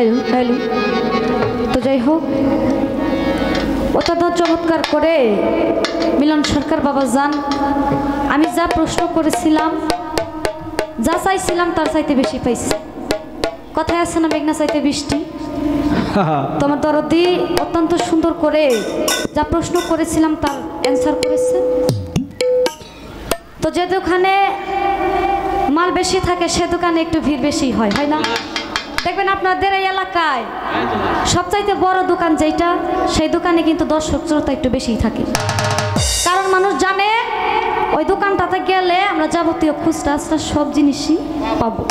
Hello hello. তো যাই হোক, অত্যন্ত চমৎকার করে মিলন সরকার বাবা যান, আমি যা প্রশ্ন করেছিলাম, যা চাইছিলাম তার চাইতে বেশি পাইছি। কথায় আছে না, মেঘনা চাইতে বৃষ্টি। তোমার দরদি অত্যন্ত সুন্দর করে যা প্রশ্ন করেছিলাম তার অ্যান্সার করেছে। তো যে দোকানে মাল বেশি থাকে সে দোকানে একটু ভিড় বেশি হয়, হয় না? দেখবেন আপনাদের এই এলাকায় সবচাইতে বড় দোকান যেটা, সেই দোকানে কিন্তু দর্শক শ্রোতা একটু বেশিই থাকে। কারণ মানুষ জানে ওই দোকানটাতে গেলে আমরা যাবতীয় খুচরা সব জিনিসই পাবো।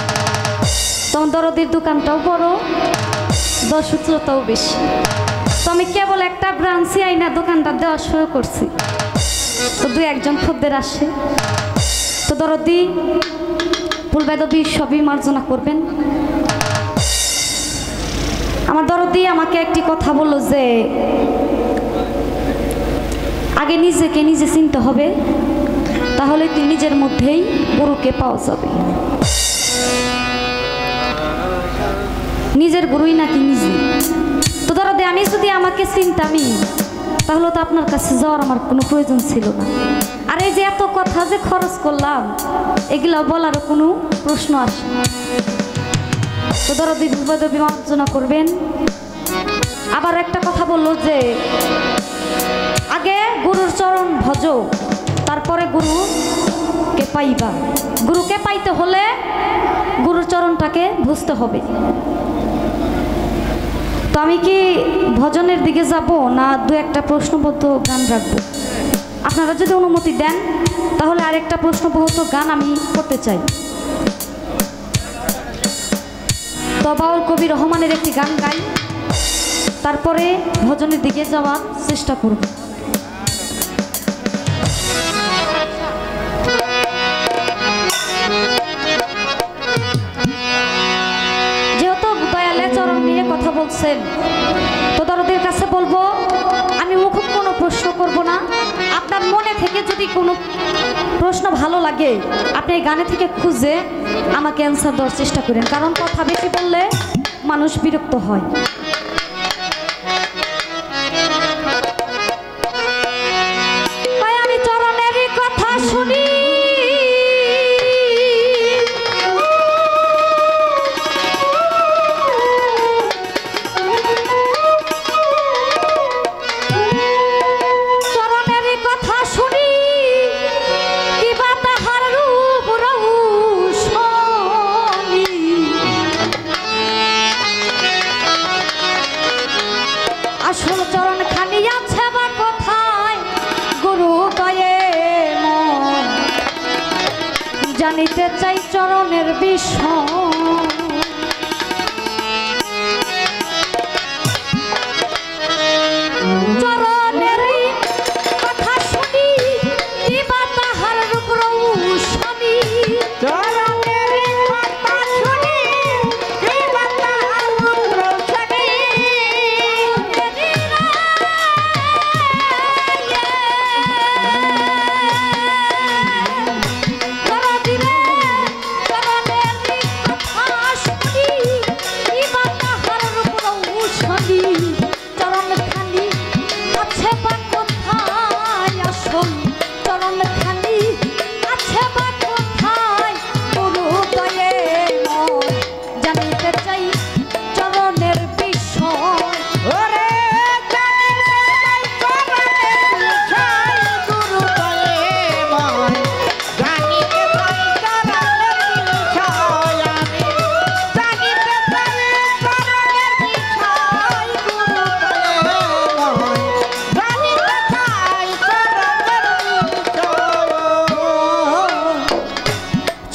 তখন দরদির দোকানটাও বড়, দর্শক শ্রোতাও বেশি। তো আমি কেবল একটা ব্রাঞ্চি আইনা দোকানটা দেওয়া শুরু করছি, তো দুই একজন খদ্দের আসে। তো দরদি ফুল বেদবি সবই মার্জনা করবেন। আমার দরদি আমাকে একটি কথা বলল যে আগে নিজেকে নিজে চিনতে হবে, তাহলে তুই নিজের মধ্যেই গুরুকে পাওয়া যাবে। নিজের গুরুই নাকি নিজে। তো দরদি আমি যদি আমাকে চিনতামই, তাহলে তো আপনার কাছে যাওয়ার আমার কোনো প্রয়োজন ছিল না। আর এই যে এত কথা যে খরচ করলাম, এগুলা বলারও কোনো প্রশ্ন আসে না। তো দরদি বিপদে মার্জনা করবেন। আবার একটা কথা বললো যে আগে গুরুর চরণ ভজ, তারপরে গুরুকে পাইবা। গুরুকে পাইতে হলে গুরুর চরণটাকে বুঝতে হবে। তো আমি কি ভজনের দিকে যাব না দু একটা প্রশ্নবদ্ধ গান রাখবো? আপনারা যদি অনুমতি দেন তাহলে আরেকটা প্রশ্নবদ্ধ গান আমি করতে চাই। তো বাউল কবি রহমানের একটি গান গাই, তারপরে ভজনের দিকে যাওয়ার চেষ্টা করব। যেহেতু দয়ালে চরণ নিয়ে কথা বলছেন, তো দরদের কাছে বলবো আমি মুখে কোনো প্রশ্ন করব না। আপনার মনে থেকে যদি কোনো প্রশ্ন ভালো লাগে, আপনি এই গানে থেকে খুঁজে আমাকে অ্যান্সার দেওয়ার চেষ্টা করেন, কারণ কথা বেশি বললে মানুষ বিরক্ত হয়। আমি চরণেরই কথা শুনি, জানিতে চাই চরণের বিষয়। চরণের কথা শুনি কিবা তাহার রূপ রৌশনি। চরণের কথা শুনি কিবা তাহার রূপ রৌশনি।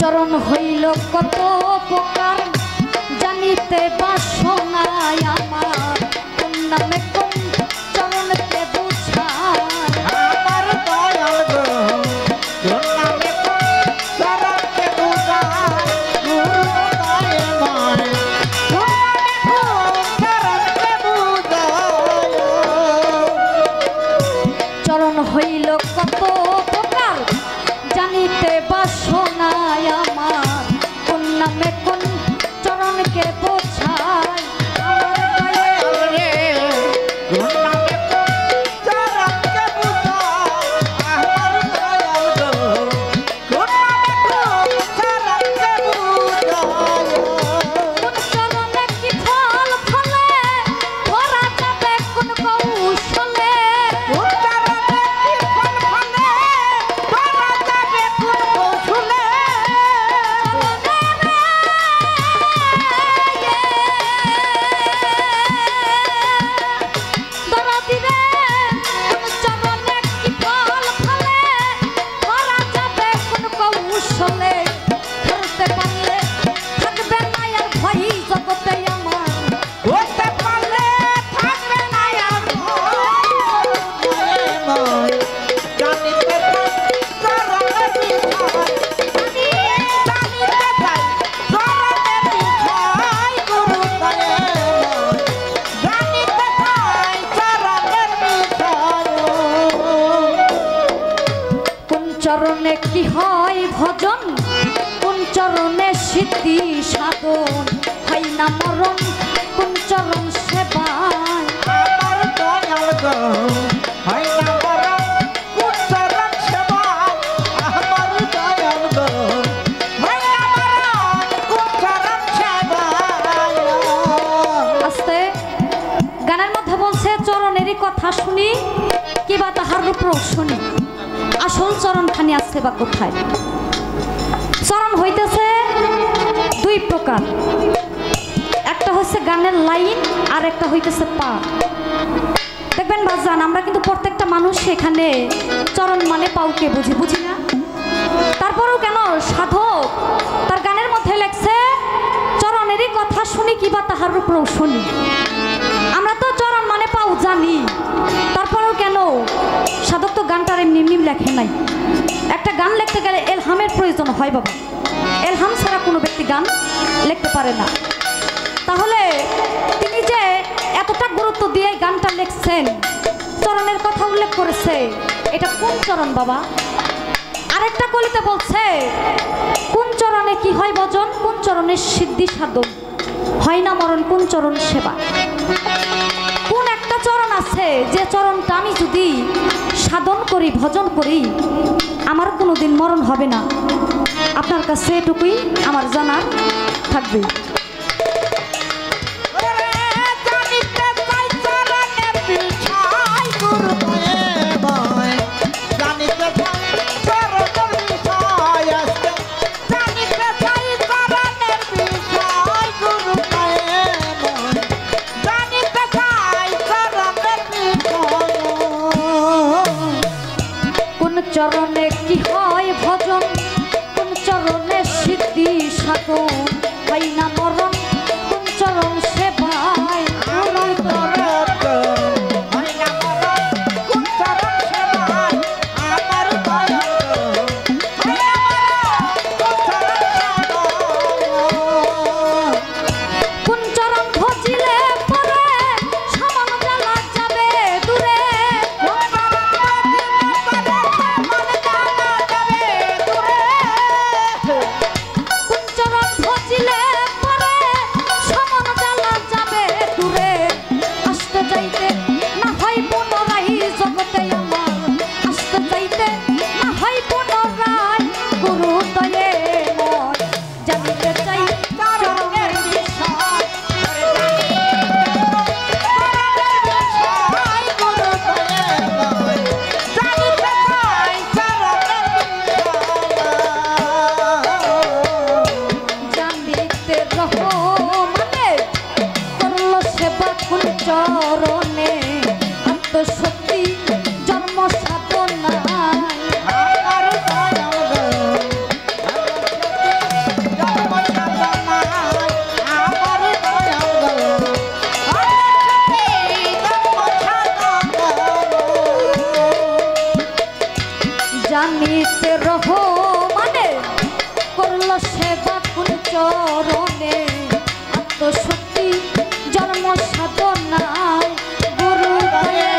চরণ হইল কত প্রকার জানিতে বাসনায় আমার, কোন নামে কোন চরণকে বুঝায়। আমার দয়াল গো কোন নামে কোন চরণকে বুঝায়। গুরু দয়ে ময় কোন নামে কোন চরণকে বুঝায়। চরণ হইল কত প্রকার জানিতে বাসনায় আমার, কোন নামে কোন চরণকে বোঝায়। সিদ্ধি সাধন হয় না মরণ কোন চরণ সেবায় আমার দয়াল গো হয় না মরণ কোন চরণ সেবায় আমার দয়াল গো হয় না মরণ কোন চরণ সেবায় আস্তে গানের মধ্যে বলছে চরণেরই কথা শুনি কিবা তাহার রূপ শুনি আসল চরণ খানি আছে বা কোথায় চরণ হইতেছে দুই প্রকার একটা হচ্ছে গানের লাইন আর একটা হইতেছে পা দেখবেন বাজান আমরা কিন্তু প্রত্যেকটা মানুষ এখানে চরণ মানে পাউকে বুঝি না তারপরেও কেন সাধক তার গানের মধ্যে লেখছে চরণেরই কথা শুনি কিবা তাহার রূপ শুনি আমরা তো চরণ মানে পাও জানি তারপরেও কেন সাধক তো গানটার এমনি এমনি লেখে নাই একটা গান লিখতে গেলে এলহামের প্রয়োজন হয় বাবা এলহাম ছাড়া কোনো ব্যক্তি গান লিখতে পারে না তাহলে তিনি যে এতটা গুরুত্ব দিয়ে গানটা লিখছেন চরণের কথা উল্লেখ করেছে এটা কোন চরণ বাবা আরেকটা কলিতে বলছে কোন চরণে কি হয় ভজন কোন চরণের সিদ্ধি সাধন হয় না মরণ কোন চরণ সেবা কোন একটা চরণ আছে যে চরণটা আমি যদি সাধন করি ভজন করি আমার কোনোদিন মরণ হবে না আপনার কাছে এটুকুই আমার জানা থাকবে চরণে কি হয় ভজন কোন চরণে সিদ্ধি সাধন হয় না মরণ কোন চরণ সেবায় কোন চরণ ভজিলে পরে সমান জ্বালা যাবে দূরে কোন চরণ ভজিলে পরে সমান জ্বালা যাবে দূরে আসতে যাইতে না হয় পুনরায় জগতে আমার আসতে যাইতে না হয় পুনরায় গুরু দয়ে মন জানিতে চাই চরণের বিষয় জানিতে রহ মানে করলো সেবা কোন চরণে আত্মশক্তি জন্ম সাধনায় জানিতে রহ মানে করল সেবা কোন চরণে আত্মশক্তি জন্ম সাধনায় গুরু দয়ে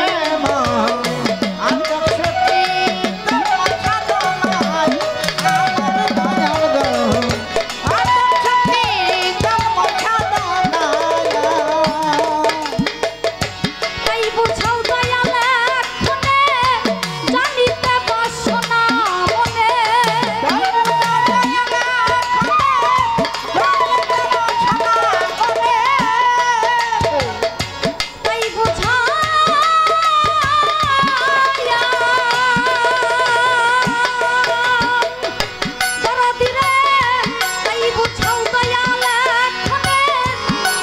তাই বুঝাও দয়াল এক্ষণে জানিতে বাসনা মনে তাই বুঝাইয়া দরদিরে তাই বুঝাও দয়াল এক্ষণে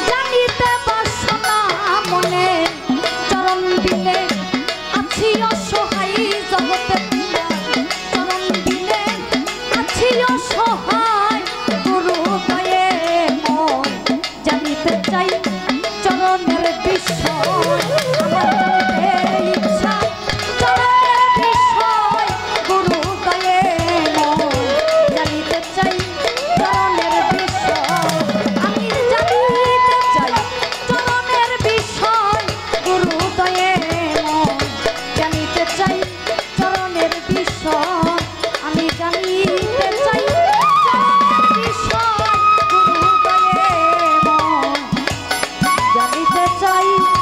জানিতে বাসনা মনে চরণ বিলে আছি অসহায় জগতে চরণ বিলে আছি অসহায় গুরু দয়ে মন জানিতে চাই চরণের বিষয় আমার জানতে ইচ্ছা চরণের বিষয় গুরু দয়ে মন জানিতে চাই চরণের বিষয় আমি জানিতে চাই চরণের বিষয় গুরু দয়ে মন জানিতে চাই চরণের বিষয় আমি জানিতে চাই চরণের বিষয় চাই